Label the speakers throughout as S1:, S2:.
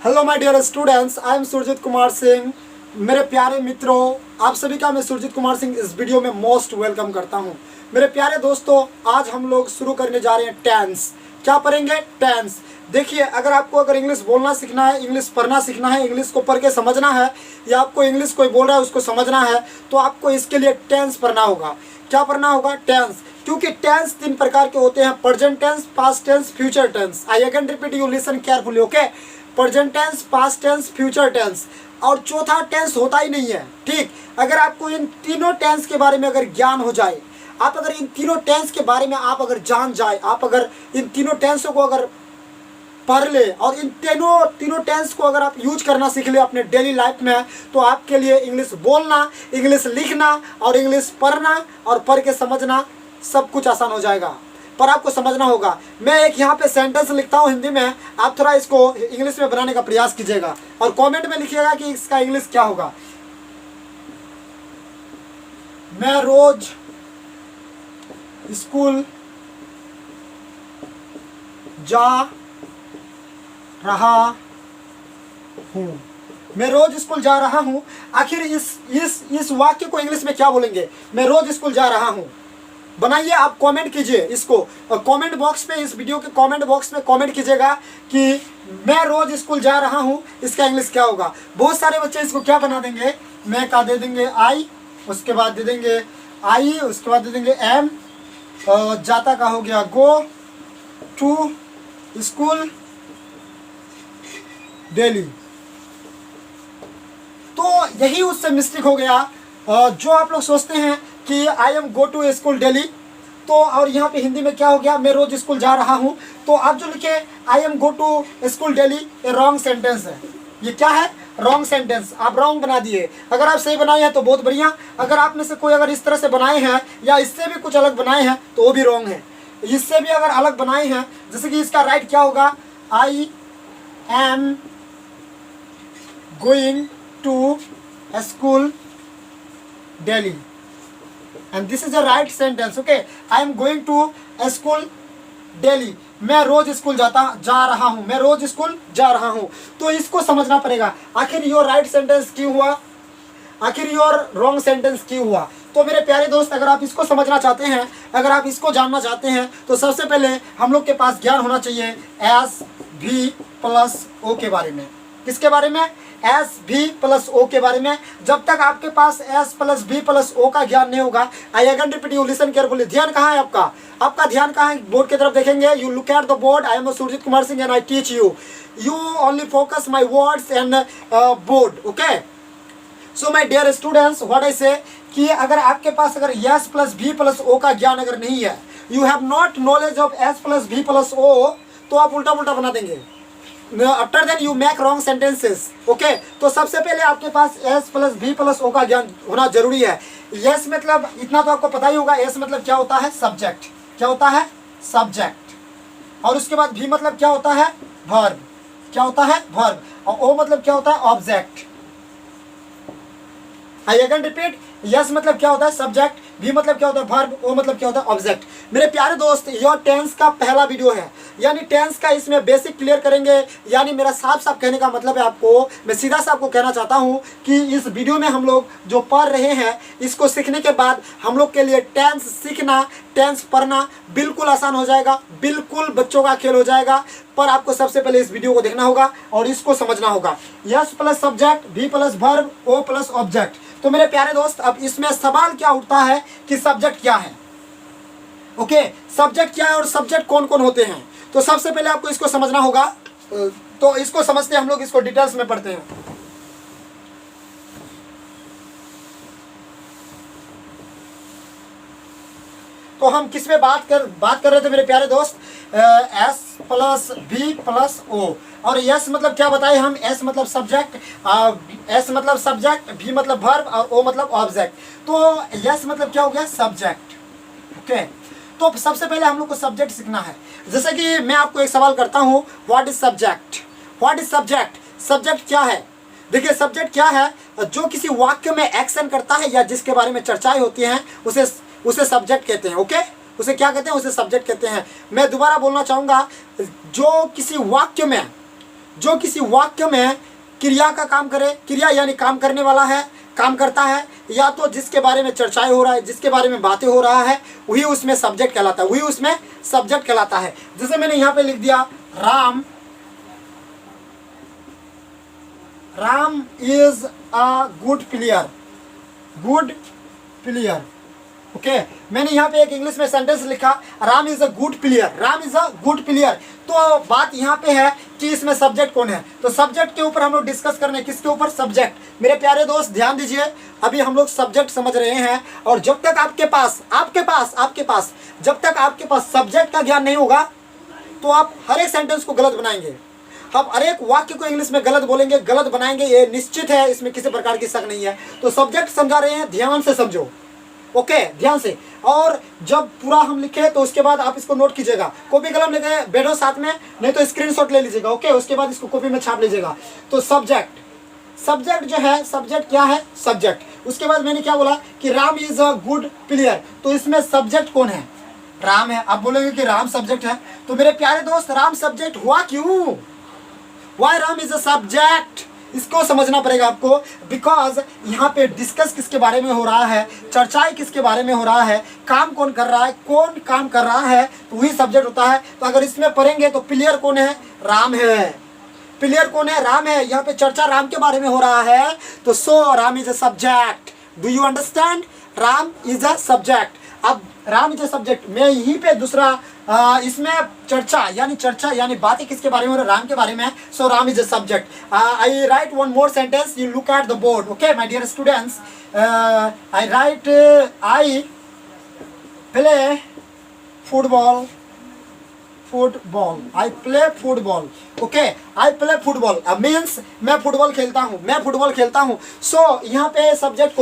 S1: Hello my dear students, I am Surjit Kumar Singh. मेरे प्यारे मित्रों, आप सभी का मैं सुरजीत कुमार सिंह इस वीडियो में मोस्ट वेलकम करता हूं। मेरे प्यारे दोस्तों, आज हम लोग शुरू करने जा रहे हैं टेंस। क्या पढ़ेंगे? टेंस। देखिए, अगर इंग्लिश बोलना सीखना है, इंग्लिश पढ़ना सीखना है, इंग्लिश को पढ़ के समझना है, या आपको इंग्लिश कोई बोल रहा है उसको समझना है, तो आपको इसके लिए टेंस पढ़ना होगा। क्या पढ़ना होगा? टेंस। क्योंकि टेंस 3 प्रकार के होते हैं: present tense, past tense, future tense. I again repeat, you listen carefully, okay? Present tense, past tense, future tense, और चौथा टेंस होता ही नहीं है। ठीक, अगर आपको इन तीनों टेंस के बारे में अगर ज्ञान हो जाए, आप अगर इन तीनों टेंस के बारे में आप अगर जान जाए, आप अगर इन तीनों टेंसों को अगर पढ़ ले और इन तीनों टेंस को अगर आप यूज करना सीख ले अपने डेली लाइफ में, तो आपके लिए इंग्लिश बोलना, इंग्लिश लिखना और इंग्लिश पढ़ना और पढ़ के समझना सब कुछ आसान हो जाएगा। पर आपको समझना होगा। मैं एक यहाँ पे सेंटेंस लिखता हूँ हिंदी में, आप थोड़ा इसको इंग्लिश में बनाने का प्रयास कीजिएगा और कमेंट में लिखिएगा कि इसका इंग्लिश क्या होगा। मैं रोज स्कूल जा रहा हूँ। मैं रोज स्कूल जा रहा हूँ। आखिर इस वाक्य को इंग्लिश में क्या बोलेंगे? मैं रोज स्कूल जा रहा हूँ। बनाइए, आप कमेंट कीजिए इसको, और कमेंट बॉक्स पे, इस वीडियो के कमेंट बॉक्स में कमेंट कीजिएगा कि मैं रोज स्कूल जा रहा हूँ, इसका इंग्लिश क्या होगा। बहुत सारे बच्चे इसको क्या बना देंगे? मैं का दे देंगे आई, उसके बाद दे देंगे आई, उसके बाद दे देंगे एम, जाता का हो गया गो टू स्कूल डेली। तो यही उससे मिस्टेक हो गया। जो आप लोग सोचते हैं कि I am go to school daily, तो और यहाँ पे हिंदी में क्या हो गया? मैं रोज स्कूल जा रहा हूँ। तो आप जो लिखे I am go to school daily, ये रॉन्ग सेंटेंस है। ये क्या है? Wrong sentence. आप रॉन्ग बना दिए। अगर आप सही बनाए हैं तो बहुत बढ़िया। अगर आप में से कोई अगर इस तरह से बनाए हैं या इससे भी कुछ अलग बनाए हैं तो वो भी रॉन्ग है। इससे भी अगर अलग बनाए हैं, जैसे कि इसका राइट क्या होगा? I am going to school daily, and this is the right sentence, okay? I am going to school daily. मैं रोज स्कूल जा रहा हूँ। मैं रोज स्कूल जा रहा हूँ। तो इसको समझना पड़ेगा, आखिर योर राइट सेंटेंस क्यों हुआ, आखिर योर रॉन्ग सेंटेंस क्यों हुआ। तो मेरे प्यारे दोस्त, अगर आप इसको समझना चाहते हैं, अगर आप इसको जानना चाहते हैं, तो सबसे पहले हम लोग के पास ज्ञान होना चाहिए एस भी प्लस ओ के बारे में। किसके बारे में? एस भी प्लस ओ के बारे में। जब तक आपके पास S plus V plus O का ज्ञान नहीं होगा, आई again repeat, you listen carefully. ध्यान कहाँ है आपका? आपका ध्यान कहाँ है? बोर्ड की तरफ देखेंगे। You look at the board. I am Surjit Kumar Singh and I teach you. You only focus my words and board, okay? So my dear students, what I say कि अगर आपके पास अगर S plus V plus O का ज्ञान अगर नहीं है, you have not knowledge of S plus V plus O, तो आप उल्टा पुल्टा बना देंगे। After then you make wrong sentences, okay? तो सबसे पहले आपके पास S plus V plus O का ज्ञान होना जरूरी है। एस मतलब इतना तो आपको पता ही होगा, एस मतलब क्या होता है? सब्जेक्ट। क्या होता है? सब्जेक्ट। और उसके बाद भी मतलब क्या होता है? वर्ब। क्या होता है? वर्ब। और ओ मतलब क्या होता है? ऑब्जेक्ट। आई अगेन रिपीट, यस मतलब क्या होता है? सब्जेक्ट। भी मतलब क्या होता है? वर्ब। ओ मतलब क्या होता है? ऑब्जेक्ट। मेरे प्यारे दोस्त, यह टेंस का पहला वीडियो है, यानी टेंस का इसमें बेसिक क्लियर करेंगे। यानी मेरा साफ साफ कहने का मतलब है, आपको मैं सीधा सा आपको कहना चाहता हूँ कि इस वीडियो में हम लोग जो पढ़ रहे हैं, इसको सीखने के बाद हम लोग के लिए टेंस सीखना, टेंस पढ़ना बिल्कुल आसान हो जाएगा, बिल्कुल बच्चों का खेल हो जाएगा। पर आपको सबसे पहले इस वीडियो को देखना होगा और इसको समझना होगा। S plus subject, V plus verb, O plus object. तो मेरे प्यारे दोस्त, अब इसमें सवाल क्या उठता है कि सब्जेक्ट क्या है, ओके? सब्जेक्ट क्या है और सब्जेक्ट कौन कौन होते हैं? तो सबसे पहले आपको इसको समझना होगा। तो इसको समझते हम लोग इसको डिटेल्स में पढ़ते हैं। तो हम किस में बात कर रहे थे मेरे प्यारे दोस्त? एस प्लस भी प्लस ओ। और यस मतलब क्या बताए हम? एस मतलब सब्जेक्ट, एस मतलब सब्जेक्ट, भी मतलब वर्ब और ओ मतलब ऑब्जेक्ट। तो यस मतलब क्या हो गया? Subject, okay? तो सबसे पहले हम लोग को सब्जेक्ट सीखना है। जैसे कि मैं आपको एक सवाल करता हूँ, what is subject? What is subject? Subject क्या है? देखिए, सब्जेक्ट क्या है? जो किसी वाक्य में एक्शन करता है या जिसके बारे में चर्चाएं होती हैं, उसे सब्जेक्ट कहते हैं, ओके? उसे क्या कहते हैं? उसे सब्जेक्ट कहते हैं। मैं दोबारा बोलना चाहूँगा, जो किसी वाक्य में जो किसी वाक्य में क्रिया का काम करे, क्रिया यानी काम करने वाला है, काम करता है, या तो जिसके बारे में चर्चाएं हो रहा है, जिसके बारे में बातें हो रहा है, वही उसमें सब्जेक्ट कहलाता है, वही उसमें सब्जेक्ट कहलाता है। जैसे मैंने यहाँ पे लिख दिया Ram is a good player, good player. Okay, मैंने यहाँ पे एक इंग्लिश में सेंटेंस लिखा, Ram is a good player, Ram is a good player. तो बात यहाँ पे है कि इसमें सब्जेक्ट कौन है, तो सब्जेक्ट के ऊपर हम लोग डिस्कस करने, किसके ऊपर, सब्जेक्ट। मेरे प्यारे दोस्त ध्यान दीजिए, अभी हम लोग सब्जेक्ट समझ रहे हैं, और जब तक आपके पास जब तक आपके पास सब्जेक्ट का ज्ञान नहीं होगा तो आप हर एक सेंटेंस को गलत बनाएंगे, आप हर एक वाक्य को इंग्लिश में गलत बोलेंगे, गलत बनाएंगे, ये निश्चित है, इसमें किसी प्रकार की शक नहीं है। तो सब्जेक्ट समझा रहे हैं, ध्यान से समझो, ओके, ध्यान से। और जब पूरा हम लिखे तो उसके बाद आप इसको नोट कीजिएगा, कॉपी कलम लेके बैठो साथ में, नहीं तो स्क्रीनशॉट ले लीजिएगा, ओके, उसके बाद इसको कॉपी में छाप लीजिएगा। तो सब्जेक्ट जो है, सब्जेक्ट क्या है, सब्जेक्ट। उसके बाद मैंने क्या बोला कि Ram is a good player, तो इसमें सब्जेक्ट कौन है, राम है। आप बोलेंगे कि राम सब्जेक्ट है, तो मेरे प्यारे दोस्त राम सब्जेक्ट हुआ क्यों, why Ram is a subject, इसको समझना पड़ेगा आपको। बिकॉज यहाँ पे डिस्कस किसके बारे में हो रहा है, चर्चाएं किसके बारे में हो रहा है, काम कौन कर रहा है, कौन काम कर रहा है, तो वही सब्जेक्ट होता है। तो अगर इसमें पढ़ेंगे तो प्लेयर कौन है, राम है, प्लेयर कौन है, राम है। यहाँ पे चर्चा राम के बारे में हो रहा है, तो so Ram is a subject. Do you understand, Ram is a subject. अब राम इज अ सब्जेक्ट में यहीं पे दूसरा इसमें चर्चा यानी बातें किसके बारे में हो रहा है, राम के बारे में। So Ram is a subject. I write one more sentence, you look at the board, okay my dear students. I write I play football, I play football, okay, I play football means मैं football खेलता हूँ, सो यहाँ पे subject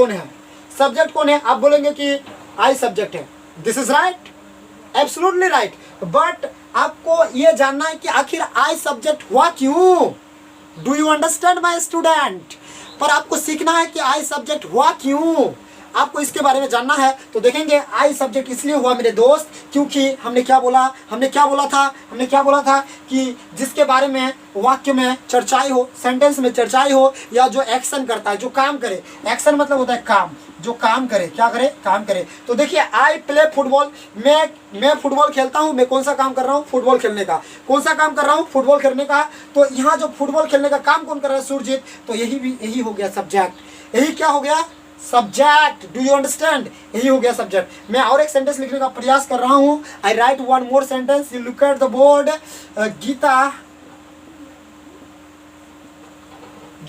S1: कौन है, आप बोलेंगे कि आई सब्जेक्ट है। This is right, absolutely right. But आपको ये जानना है कि आखिर आई सब्जेक्ट हुआ क्यों। Do you understand my student, पर आपको सीखना है कि आई सब्जेक्ट हुआ क्यों, आपको इसके बारे में जानना है। तो देखेंगे आई सब्जेक्ट इसलिए हुआ मेरे दोस्त, क्योंकि हमने क्या बोला था कि जिसके बारे में वाक्य में चर्चाएं हो, सेंटेंस में चर्चाएं हो, या जो एक्शन करता है, जो काम करे, एक्शन मतलब होता है काम, जो काम करे, क्या करे, काम करे। तो देखिए आई प्ले फुटबॉल, मैं फुटबॉल खेलता हूँ, मैं कौन सा काम कर रहा हूँ, फुटबॉल खेलने का। कौन सा काम कर रहा हूँ, फुटबॉल खेलने का। तो यहाँ जो फुटबॉल खेलने का काम कौन कर रहा है, सुरजीत। तो यही हो गया सब्जेक्ट, यही क्या हो गया, सब्जेक्ट। डू यू अंडरस्टैंड, यही हो गया सब्जेक्ट। मैं और एक सेंटेंस लिखने का प्रयास कर रहा हूँ। I write one more sentence, you look at the board.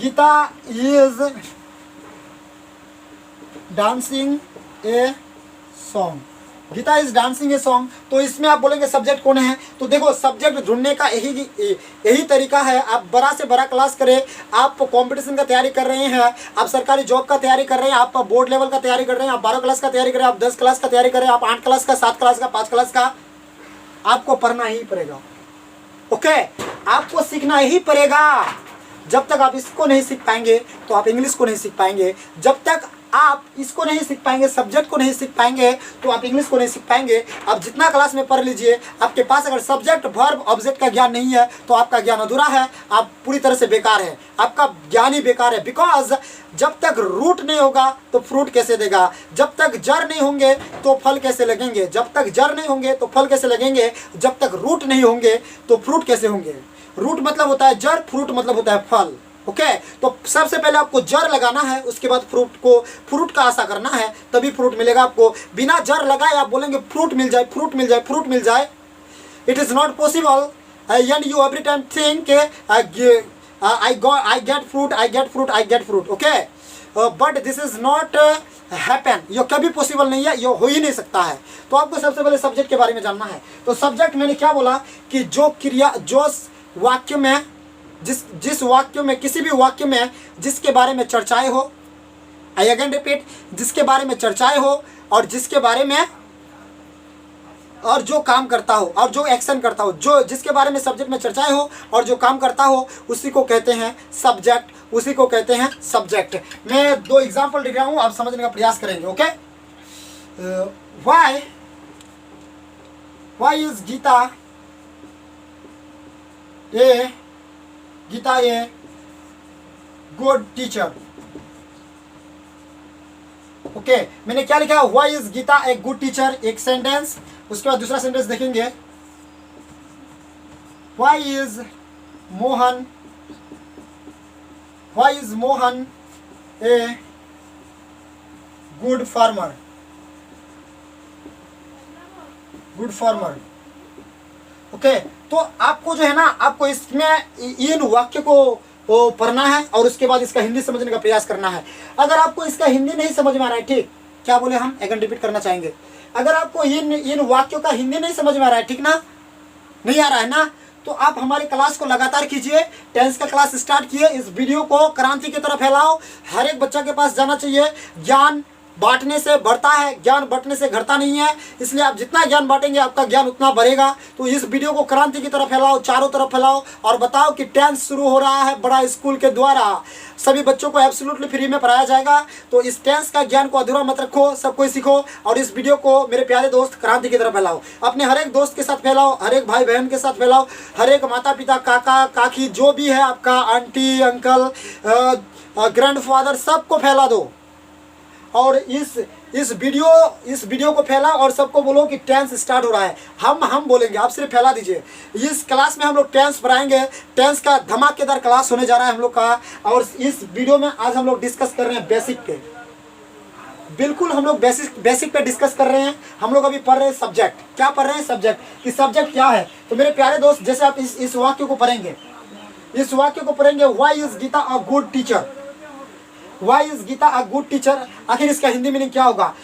S1: Geeta is dancing a song, Geeta is dancing a song. तो इसमें आप बोलेंगे सब्जेक्ट कौन है। तो देखो सब्जेक्ट ढूंढने का यही तरीका है। आप बड़ा से बड़ा क्लास करें, आप कंपटीशन का तैयारी कर रहे हैं, आप सरकारी जॉब का तैयारी कर रहे हैं, आप बोर्ड लेवल का तैयारी कर रहे हैं, आप 12 क्लास का तैयारी कर रहे हैं, आप 10 क्लास का तैयारी कर रहे हैं, आप 8 क्लास का, 7 क्लास का, 5 क्लास का, आपको पढ़ना ही पड़ेगा, ओके, आपको सीखना ही पड़ेगा। जब तक आप इसको नहीं सीख पाएंगे तो आप इंग्लिश को नहीं सीख पाएंगे। जब तक आप इसको नहीं सीख पाएंगे, सब्जेक्ट को नहीं सीख पाएंगे, तो आप इंग्लिश को नहीं सीख पाएंगे। आप जितना क्लास में पढ़ लीजिए, आपके पास अगर सब्जेक्ट, वर्ब, ऑब्जेक्ट का ज्ञान नहीं है तो आपका ज्ञान अधूरा है, आप पूरी तरह से बेकार है, आपका ज्ञान ही बेकार है। बिकॉज जब तक रूट नहीं होगा तो फ्रूट कैसे देगा, जब तक जड़ नहीं होंगे तो फल कैसे लगेंगे, जब तक जड़ नहीं होंगे तो फल कैसे लगेंगे, जब तक रूट नहीं होंगे तो फ्रूट कैसे होंगे। रूट मतलब होता है जड़, फ्रूट मतलब होता है फल, ओके। तो सबसे पहले आपको जड़ लगाना है, उसके बाद फ्रूट का आशा करना है, तभी फ्रूट मिलेगा आपको। बिना जड़ लगाए आप बोलेंगे फ्रूट मिल जाए, फ्रूट मिल जाए, फ्रूट मिल जाए, it is not possible. And you every time think I get fruit, okay, but this is not happen, ये कभी पॉसिबल नहीं है, ये हो ही नहीं सकता है। तो आपको सबसे पहले सब्जेक्ट के बारे में जानना है। तो सब्जेक्ट मैंने क्या बोला कि जो क्रिया, जो वाक्य में, जिस वाक्य में, किसी भी वाक्य में जिसके बारे में चर्चाएं हो, आई अगेन रिपीट, जिसके बारे में चर्चाएं हो, और जिसके बारे में, और जो काम करता हो, और जो एक्शन करता हो, जो जिसके बारे में सब्जेक्ट में चर्चाएं हो और जो काम करता हो, उसी को कहते हैं सब्जेक्ट, उसी को कहते हैं सब्जेक्ट। मैं 2 एग्जाम्पल दे रहा हूं, आप समझने का प्रयास करेंगे, okay. Why is Geeta a Geeta a good teacher. Okay, मैंने क्या लिखा, why is Geeta a good teacher, एक सेंटेंस। उसके बाद दूसरा सेंटेंस देखेंगे, why is Mohan a good farmer. Okay, तो आपको जो है ना, आपको इसमें इन वाक्य को पढ़ना है और उसके बाद इसका हिंदी समझने का प्रयास करना है। अगर आपको इसका हिंदी नहीं समझ में आ रहा है, ठीक, क्या बोले हम, एक रिपीट करना चाहेंगे, अगर आपको इन वाक्यों का हिंदी नहीं समझ में आ रहा है, ठीक ना, नहीं आ रहा है ना, तो आप हमारी क्लास को लगातार कीजिए। टेंस का क्लास स्टार्ट किए, इस वीडियो को क्रांति की तरह फैलाओ, हर एक बच्चा के पास जाना चाहिए। ज्ञान बांटने से बढ़ता है, ज्ञान बांटने से घटता नहीं है, इसलिए आप जितना ज्ञान बांटेंगे आपका ज्ञान उतना बढ़ेगा। तो इस वीडियो को क्रांति की तरह फैलाओ, चारों तरफ फैलाओ और बताओ कि टेंस शुरू हो रहा है बड़ा स्कूल के द्वारा, सभी बच्चों को एब्सोल्युटली फ्री में पढ़ाया जाएगा। तो इस टेंस का ज्ञान को अधूरा मत रखो, सब कोई सीखो और इस वीडियो को मेरे प्यारे दोस्त क्रांति की तरह फैलाओ, अपने हर एक दोस्त के साथ फैलाओ, हर एक भाई बहन के साथ फैलाओ, हर एक माता पिता, काका काकी, जो भी है आपका, आंटी अंकल, ग्रैंडफादर, सबको फैला दो। और इस वीडियो को फैला और सबको बोलो कि टेंस स्टार्ट हो रहा है। हम बोलेंगे, आप सिर्फ फैला दीजिए। इस क्लास में हम लोग टेंस पढ़ाएंगे, टेंस का धमाकेदार क्लास होने जा रहा है हम लोग का। और इस वीडियो में आज हम लोग डिस्कस कर रहे हैं बेसिक पे, बिल्कुल हम लोग बेसिक पे डिस्कस कर रहे हैं। हम लोग अभी पढ़ रहे हैं सब्जेक्ट। क्या पढ़ रहे हैं, सब्जेक्ट, कि सब्जेक्ट क्या है। तो मेरे प्यारे दोस्त, जैसे आप इस वाक्य को पढ़ेंगे, why is Geeta a good teacher, Why is Geeta a good teacher, आखिर इसका हिंदी मीनिंग क्या होगा,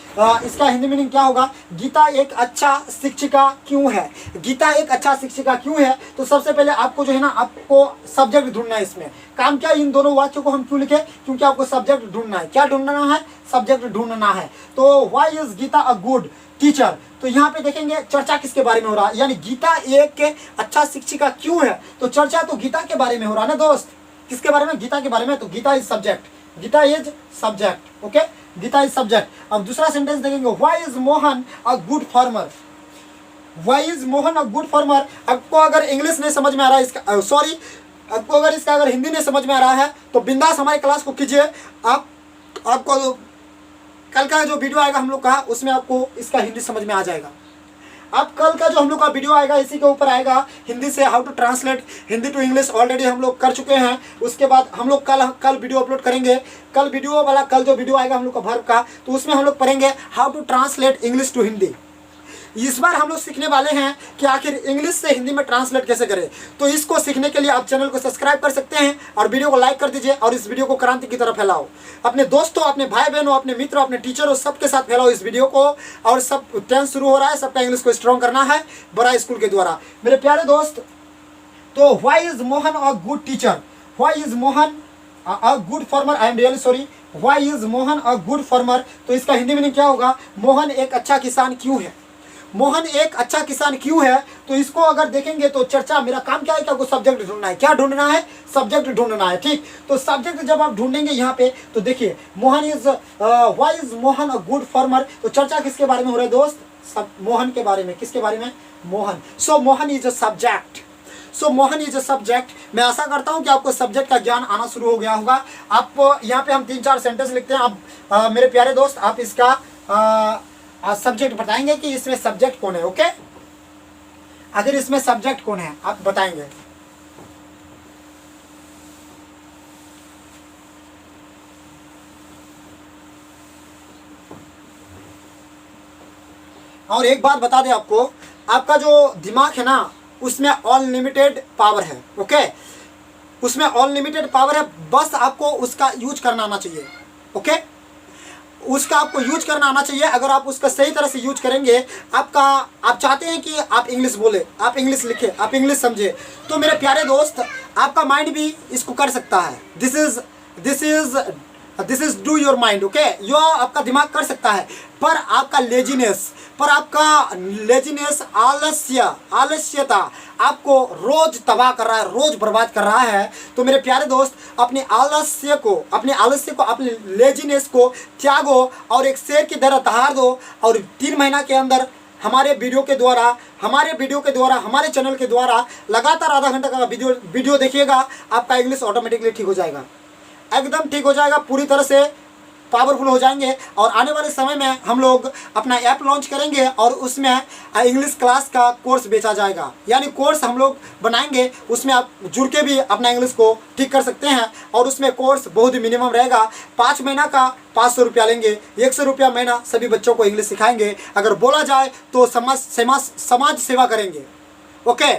S1: इसका हिंदी मीनिंग क्या होगा, गीता एक अच्छा शिक्षिका क्यों है। गीता एक अच्छा शिक्षिका क्यों है, तो सबसे पहले आपको जो है ना, आपको सब्जेक्ट ढूंढना है। इसमें काम क्या, इन दोनों वाक्यों को हम क्यों लिखे, क्योंकि आपको सब्जेक्ट ढूंढना है। क्या ढूंढना है, सब्जेक्ट ढूंढना है। तो why is Geeta a good teacher, तो यहाँ पे देखेंगे चर्चा किसके बारे में हो रहा है, यानी गीता एक अच्छा शिक्षिका क्यों है, तो चर्चा तो गीता के बारे में हो रहा है ना दोस्त। किसके बारे में, गीता के बारे में। तो Geeta is subject, Geeta is subject. Okay, Geeta is subject. अब दूसरा सेंटेंस देखेंगे, why is Mohan a good farmer. Why is Mohan a good farmer. आपको अगर इंग्लिश नहीं समझ में आ रहा है, इसका आपको अगर इसका हिंदी नहीं समझ में आ रहा है, तो बिंदास हमारी क्लास को कीजिए। आपको कल का जो वीडियो आएगा हम लोग का, उसमें आपको इसका हिंदी समझ में आ जाएगा। अब कल का जो हम लोग का वीडियो आएगा, इसी के ऊपर आएगा, हिंदी से how to translate Hindi to English. Already हम लोग कर चुके हैं। उसके बाद हम लोग कल वीडियो अपलोड करेंगे। कल जो वीडियो आएगा हम लोग का वर्ब का, तो उसमें हम लोग पढ़ेंगे how to translate English to Hindi. इस बार हम लोग सीखने वाले हैं कि आखिर इंग्लिश से हिंदी में ट्रांसलेट कैसे करें। तो इसको सीखने के लिए आप चैनल को सब्सक्राइब कर सकते हैं और वीडियो को लाइक कर दीजिए और इस वीडियो को क्रांति की तरह फैलाओ। अपने दोस्तों, अपने भाई बहनों, अपने मित्रों, अपने टीचरों, सबके साथ फैलाओ इस वीडियो को। और सब टेंस शुरू हो रहा है, सबका इंग्लिश को स्ट्रॉन्ग करना है बड़ा स्कूल के द्वारा। मेरे प्यारे दोस्त, तो why is Mohan a good teacher, why is Mohan a good farmer, I am really sorry, why is Mohan a good farmer. तो इसका हिंदी मीनिंग क्या होगा, मोहन एक अच्छा किसान क्यों है। मोहन एक अच्छा किसान क्यों है, तो इसको अगर देखेंगे तो चर्चा, मेरा काम क्या है कि आपको सब्जेक्ट ढूंढना है। क्या ढूंढना है, सब्जेक्ट ढूंढना है, ठीक। तो सब्जेक्ट जब आप ढूंढेंगे यहाँ पे, तो देखिए why is Mohan a good farmer. तो चर्चा किसके बारे में हो रहा है दोस्त, मोहन के बारे में। किसके बारे में, Mohan. So Mohan is a subject, Mohan is a subject. मैं आशा करता हूँ कि आपको सब्जेक्ट का ज्ञान आना शुरू हो गया होगा। आप यहाँ पे हम 3-4 सेंटेंस लिखते हैं। आप मेरे प्यारे दोस्त, आप इसका सब्जेक्ट बताएंगे कि इसमें सब्जेक्ट कौन है। ओके, अगर इसमें सब्जेक्ट कौन है आप बताएंगे। और एक बात बता दें आपको, आपका जो दिमाग है ना, उसमें अनलिमिटेड पावर है। ओके, उसमें अनलिमिटेड पावर है, बस आपको उसका यूज करना आना चाहिए। ओके, उसका आपको यूज करना आना चाहिए। अगर आप उसका सही तरह से यूज करेंगे, आप चाहते हैं कि आप इंग्लिश बोले, आप इंग्लिश लिखे, आप इंग्लिश समझे, तो मेरे प्यारे दोस्त, आपका माइंड भी इसको कर सकता है। This is do your mind. Okay, यो आपका दिमाग कर सकता है, पर आपका लेजीनेस, आलस्यता आपको रोज तबाह कर रहा है, रोज बर्बाद कर रहा है। तो मेरे प्यारे दोस्त, अपने आलस्य को, अपने लेजीनेस को त्यागो और एक शेर की तरह दहाड़ दो और 3 महीना के अंदर हमारे वीडियो के द्वारा हमारे चैनल के द्वारा लगातार आधा घंटा का वीडियो देखिएगा, आपका इंग्लिश ऑटोमेटिकली ठीक हो जाएगा, एकदम ठीक हो जाएगा, पूरी तरह से पावरफुल हो जाएंगे। और आने वाले समय में हम लोग अपना ऐप लॉन्च करेंगे और उसमें इंग्लिश क्लास का कोर्स बेचा जाएगा, यानी कोर्स हम लोग बनाएंगे, उसमें आप जुड़ के भी अपना इंग्लिश को ठीक कर सकते हैं। और उसमें कोर्स बहुत ही मिनिमम रहेगा, 5 महीना का 500 रुपया लेंगे, 100 रुपया महीना सभी बच्चों को इंग्लिश सिखाएंगे। अगर बोला जाए तो समाज सेवा करेंगे। ओके,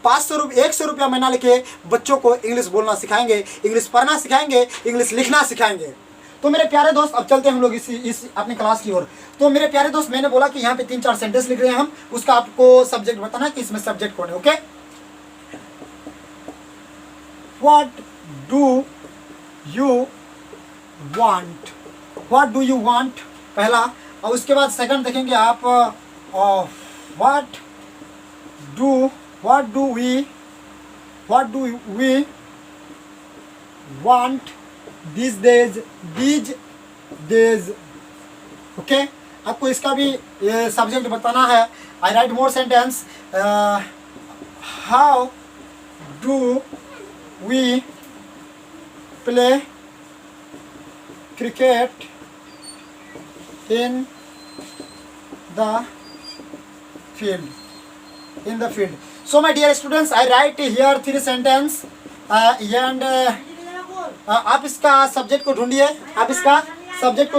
S1: 100 रुपया महीना लेके बच्चों को इंग्लिश बोलना सिखाएंगे, इंग्लिश पढ़ना सिखाएंगे, इंग्लिश लिखना सिखाएंगे। तो मेरे प्यारे दोस्त, अब चलते हैं हम लोग इस अपनी क्लास की ओर। तो मेरे प्यारे दोस्त, मैंने बोला कि यहाँ पे 3-4 सेंटेंस लिख रहे हैं हम, उसका आपको सब्जेक्ट बताना कि इसमें सब्जेक्ट कौन है। Okay, what do you want, पहला। और उसके बाद सेकंड देखेंगे आप, what do we want these days। Okay, आपको इसका भी सब्जेक्ट बताना है। I write more sentence, how do we play cricket in the field. So my dear students, I write here 3 sentence and आप इसका सब्जेक्ट को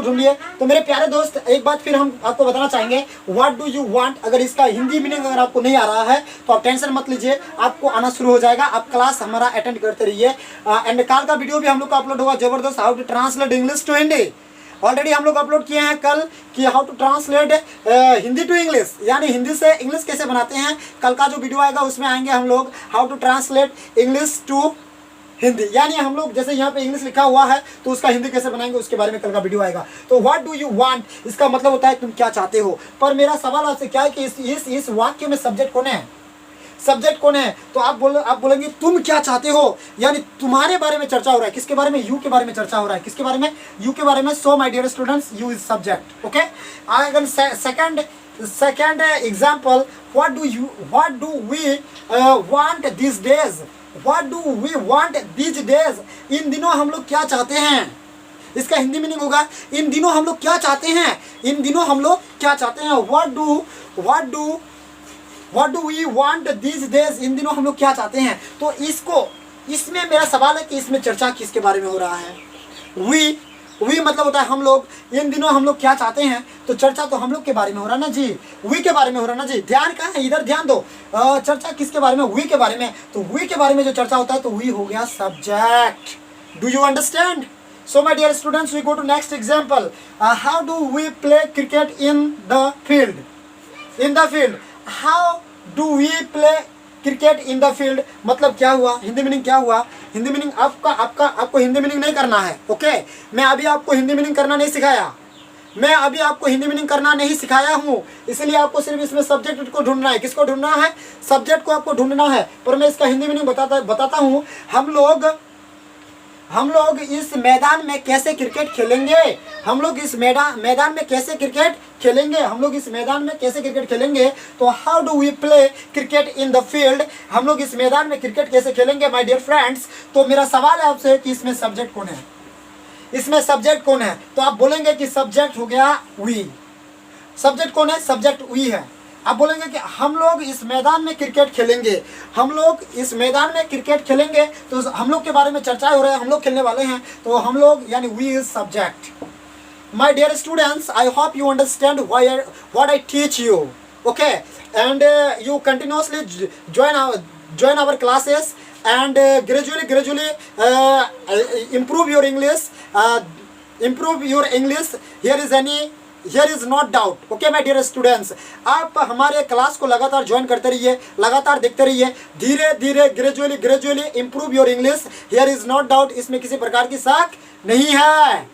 S1: ढूंढिए। तो मेरे प्यारे दोस्त, एक बात फिर हम आपको बताना चाहेंगे, व्हाट डू यू वांट, अगर इसका हिंदी मीनिंग अगर आपको नहीं आ रहा है तो आप टेंशन मत लीजिए, आपको आना शुरू हो जाएगा। आप क्लास हमारा अटेंड करते रहिए। एंड कल का वीडियो भी हम लोग का अपलोड होगा, जबरदस्त, how to translate English to Hindi. Already हम लोग अपलोड किए हैं कल कि how to translate Hindi to English, यानी हिंदी से इंग्लिश कैसे बनाते हैं। कल का जो वीडियो आएगा उसमें आएंगे हम लोग how to translate English to Hindi, यानी हम लोग जैसे यहाँ पे इंग्लिश लिखा हुआ है तो उसका हिंदी कैसे बनाएंगे उसके बारे में कल का वीडियो आएगा। तो व्हाट डू यू वांट, इसका मतलब होता है तुम क्या चाहते हो। पर मेरा सवाल आपसे क्या है कि इस वाक्य में सब्जेक्ट कौन है। तो आप बोलेंगे तुम क्या चाहते हो, यानी तुम्हारे बारे में चर्चा हो रहा है। किसके बारे में? यू के बारे में चर्चा हो रहा है। किसके बारे में? यू के बारे में। So my dear students, you is subject. Okay, again second example, what do we want this days. What do we want this days, इन दिनों हम लोग क्या चाहते हैं। इसका हिंदी मीनिंग होगा इन दिनों हम लोग क्या चाहते हैं। What do we want this days, इन दिनों हम लोग क्या चाहते हैं। तो इसमें मेरा सवाल है कि इसमें चर्चा किसके बारे में हो रहा है। वी मतलब होता है हम लोग, इन दिनों हम लोग क्या चाहते हैं, तो चर्चा तो हम लोग के बारे में हो रहा है ना जी, वी के बारे में हो रहा है ना जी। ध्यान कहाँ है, इधर ध्यान दो। चर्चा किसके बारे में? वी के बारे में। तो वी के बारे में जो चर्चा होता है तो वी हो गया subject. Do you understand? So my dear students, we go to next example, how do we play cricket in the field. How do we play cricket in the field मतलब क्या हुआ, हिंदी मीनिंग क्या हुआ। Hindi meaning आपको Hindi meaning नहीं करना है। Okay, मैं अभी आपको हिंदी मीनिंग करना नहीं सिखाया हूँ, इसलिए आपको सिर्फ इसमें सब्जेक्ट को ढूंढना है। किसको ढूंढना है? सब्जेक्ट को आपको ढूंढना है। पर मैं इसका हिंदी मीनिंग बताता हूँ। हम लोग इस मैदान में कैसे क्रिकेट खेलेंगे। हम लोग इस मैदान में कैसे क्रिकेट खेलेंगे। तो how do we play cricket in the field, हम लोग इस मैदान में क्रिकेट कैसे खेलेंगे माय डियर फ्रेंड्स। तो मेरा सवाल है आपसे कि इसमें सब्जेक्ट कौन है। तो आप बोलेंगे कि सब्जेक्ट हो गया वी। सब्जेक्ट कौन है? सब्जेक्ट वी है। आप बोलेंगे कि हम लोग इस मैदान में क्रिकेट खेलेंगे, तो हम लोग के बारे में चर्चा हो रहा है, हम लोग खेलने वाले हैं, तो हम लोग यानी we is subject. My dear students, I hope you understand what I teach you. Okay, and you continuously join our classes and gradually improve your English. Here is not doubt. Okay, my dear students, आप हमारे class को लगातार join करते रहिए, लगातार देखते रहिए, धीरे gradually improve your English. Here is not doubt. इसमें किसी प्रकार की शक नहीं है।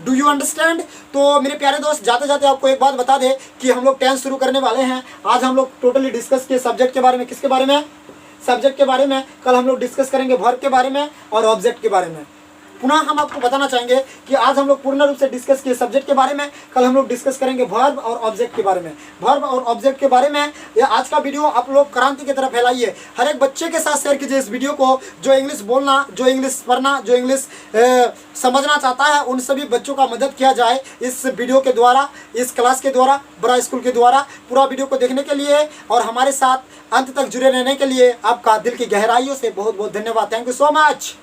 S1: Do you understand? तो मेरे प्यारे दोस्त, जाते जाते आपको एक बात बता दे कि हम लोग टेंस शुरू करने वाले हैं। आज हम लोग टोटली डिस्कस किए सब्जेक्ट के बारे में। किसके बारे में? सब्जेक्ट के बारे में। कल हम लोग डिस्कस करेंगे वर्ब के बारे में और ऑब्जेक्ट के बारे में। पुनः हम आपको बताना चाहेंगे कि आज हम लोग पूर्ण रूप से डिस्कस किए सब्जेक्ट के बारे में, कल हम लोग डिस्कस करेंगे वर्ब और ऑब्जेक्ट के बारे में। वर्ब और ऑब्जेक्ट के बारे में ये आज का वीडियो आप लोग क्रांति की तरफ फैलाइए, हर एक बच्चे के साथ शेयर कीजिए इस वीडियो को, जो इंग्लिश बोलना, जो इंग्लिश पढ़ना, जो इंग्लिश समझना चाहता है, उन सभी बच्चों का मदद किया जाए इस वीडियो के द्वारा, इस क्लास के द्वारा, बड़ा स्कूल के द्वारा। पूरा वीडियो को देखने के लिए और हमारे साथ अंत तक जुड़े रहने के लिए आपका दिल की गहराइयों से बहुत बहुत धन्यवाद। Thank you so much.